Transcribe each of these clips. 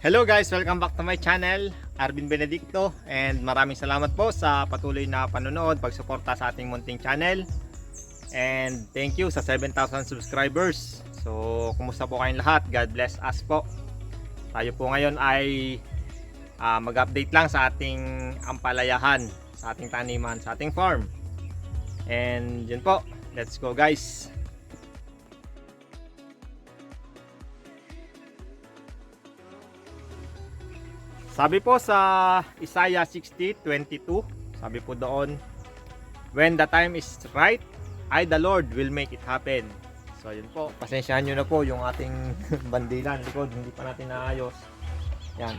Hello guys, welcome back to my channel, Arvin Benedicto, and maraming salamat po sa patuloy na panonood, pagsuporta sa ating munting channel, and thank you sa 7,000 subscribers. So kumusta po kayong lahat? God bless us po. Tayo po ngayon ay mag-update lang sa ating ampalayahan, sa ating taniman, sa ating farm. And yun po, let's go guys. Sabi po sa Isaiah 60:22, sabi po doon, when the time is right, I the Lord will make it happen. So yun po, pasensyahan nyo na po yung ating bandilan likod, hindi pa natin naayos. Yan,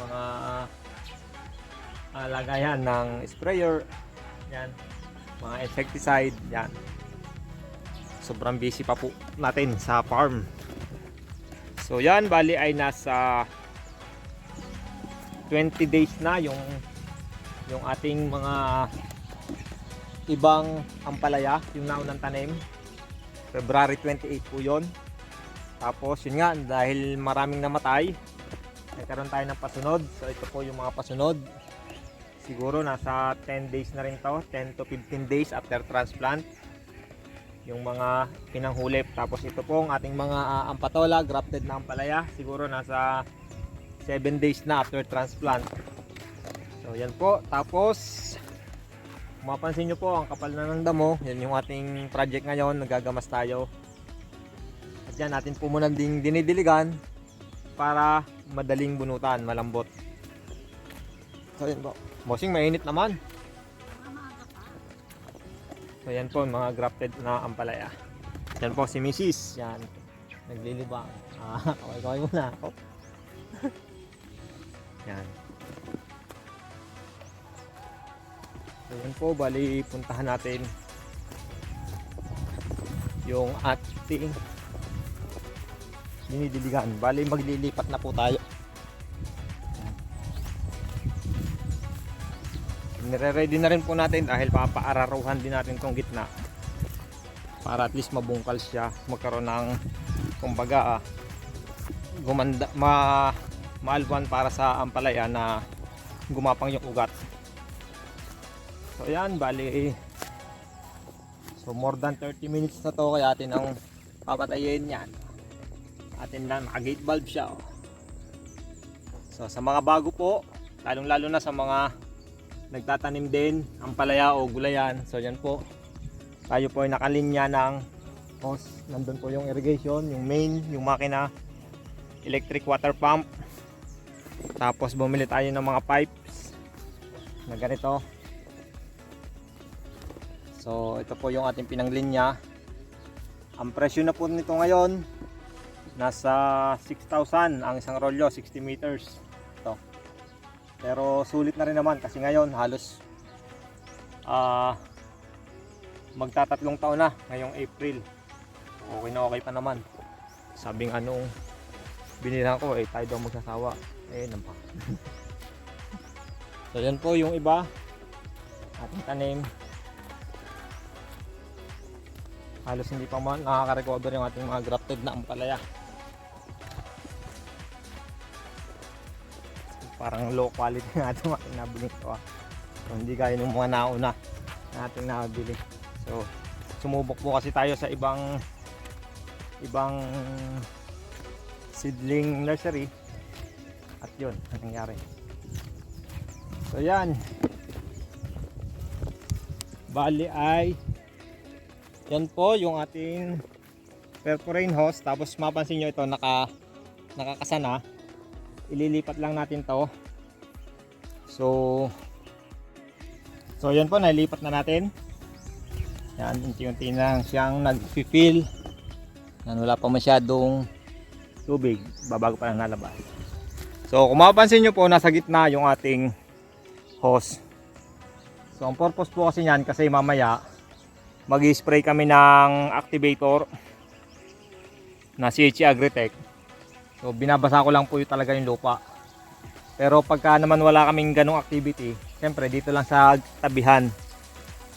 mga lagayan ng sprayer, yan, mga insecticide, yan. Sobrang busy pa po natin sa farm. So yan, bali ay nasa 20 days na yung ating mga ibang ampalaya, yung naunang tanim. February 28 po yun. Tapos yun nga, dahil maraming namatay, nagkaroon tayo ng pasunod. So ito po yung mga pasunod. Siguro nasa 10 days na rin to, 10 to 15 days after transplant, yung mga pinanghulip. Tapos ito po ang ating mga ampatola, grafted na ampalaya, siguro nasa 7 days na after transplant. So yan po. Tapos mapansin nyo po ang kapal na ng damo. Yan yung ating project ngayon. Nagagamas tayo. At yan natin po muna ding dinidiligan para madaling bunutan, malambot. So yan po. Mosing mainit naman. So yan po mga grafted na ampalaya. Yan po si Mrs. Yan. Naglilibang. Kaway-kaway muna ako. Yan. So yan po, bali puntahan natin yung ating dinidiligan. Bali maglilipat na po tayo. Nire-ready na rin po natin dahil papaararuhan din natin tong gitna para at least mabungkal siya, magkaroon ng kumbaga gumanda, maalbuan para sa ampalaya na gumapang yung ugat. So yan, bali so more than 30 minutes na to, kaya atin ang papatayin yan. Atin lang, naka-gate valve siya. So sa mga bago po, lalong lalo na sa mga nagtatanim din ampalaya o gulayan, so yan po, tayo po ay nakalinya ng hose. Nandun po yung irrigation, yung main, yung makina, electric water pump. Tapos bumili tayo ng mga pipes na ganito. So ito po yung ating pinanglinya. Ang presyo na po nito ngayon nasa 6,000 ang isang rolyo, 60 meters. Ito. Pero sulit na rin naman kasi ngayon halos magtatatlong taon na ngayong April. Okay na okay pa naman. Sabing anong binilhan ko, tayo daw magsasawa. Nampak. So yan po yung iba ating tanim. Halos hindi pa man nakaka-recover yung ating mga grafted na ampalaya. Parang low quality na ating nabili ito. So hindi gaya ng mga nauna na ating nabili. So sumubok po kasi tayo sa ibang seedling nursery. At yun, ang nangyari. So yan. Bali ay yan po yung ating perforating hose. Tapos mapansin nyo ito nakakasana. Ililipat lang natin to. So yan po, nalipat na natin. Yan, unti-unti na siyang nag-fill. Yan, wala pa masyadong tubig. Babago pa lang nalabas. So kung mapapansin nyo po, nasa gitna yung ating hose. So ang purpose po kasi yan, kasi mamaya mag-spray kami ng activator na CHE Agritech. So binabasa ko lang po talaga yung lupa. Pero pagka naman wala kaming ganong activity, siyempre dito lang sa tabihan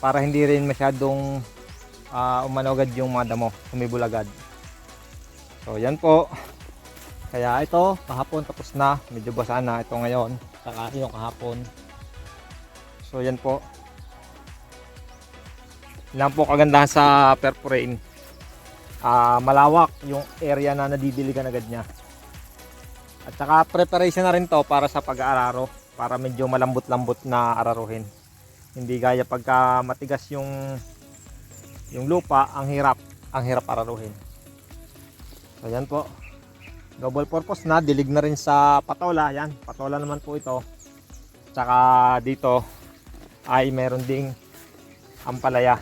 para hindi rin masyadong umano agad yung mga damo, umibol agad. So yan po. Kaya ito, kahapon tapos na. Medyo basa na ito ngayon. Saka yung kahapon. So yan po. Yan po kagandahan sa perforating. Malawak yung area na nadidiligan agad niya. At saka preparation na rin to para sa pag-aararo. Para medyo malambot-lambot na araruhin. Hindi gaya pagka matigas yung lupa, ang hirap araruhin. So yan po. Double purpose na, dilig na rin sa patola. Yan, patola naman po ito. Tsaka dito ay meron ding ampalaya.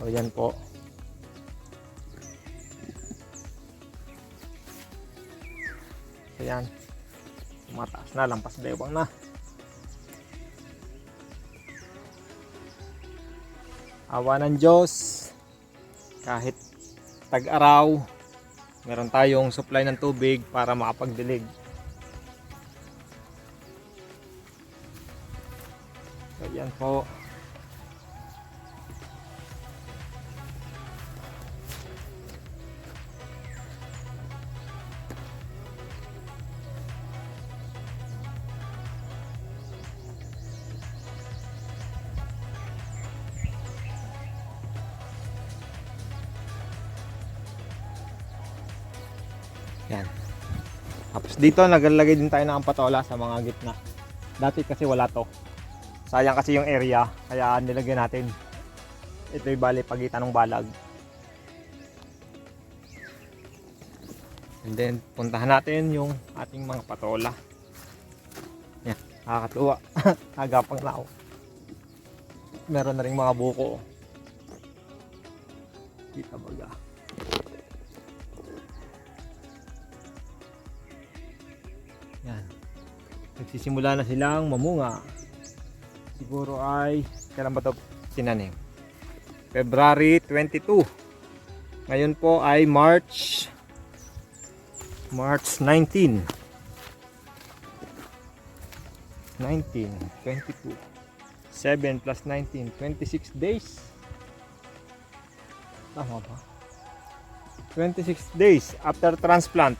So yan po. So yan. Tumataas na, lampas bewang na. Awa ng Diyos. Kahit tag-araw, meron tayong supply ng tubig para makapagdilig. So yan po. Yan. Tapos dito naglalagay din tayo ng ampatola sa mga gitna. Dati kasi wala to. Sayang kasi yung area, kaya nilagyan natin. Ito yung bali pagitan ng balag. And then puntahan natin yung ating mga patola. Yan, nakakatuwa. Agapang lao. Meron na ring mga buko. Kita baga. Yan. Nagsisimula na silang mamunga. Siguro ay kailan ba ito tinanim? February 22. Ngayon po ay March 19. 22. 7 plus 19, 26 days. Tama ba? 26 days after transplant.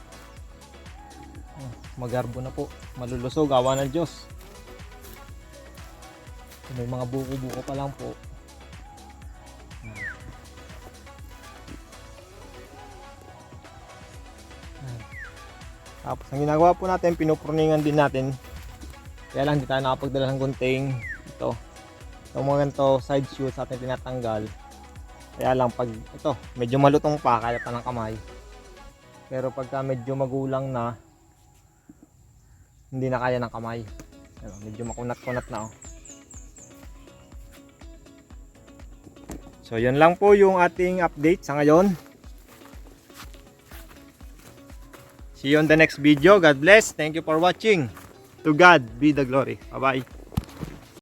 Magarbo na po, malulusog, awa ng Diyos. May mga buko-buko pa lang po. Tapos ang ginagawa po natin, pinupruningan din natin. Kaya lang hindi tayo nakapagdala ng gunting. Ito, itong mga ganito side shoots atin tinatanggal. Kaya lang pag ito, medyo malutong pa, kaya pa ng kamay. Pero pagka medyo magulang na, hindi na kaya ng kamay. Medyo makunat-kunat na. So yun lang po yung ating update sa ngayon. See you on the next video. God bless. Thank you for watching. To God be the glory. Bye bye.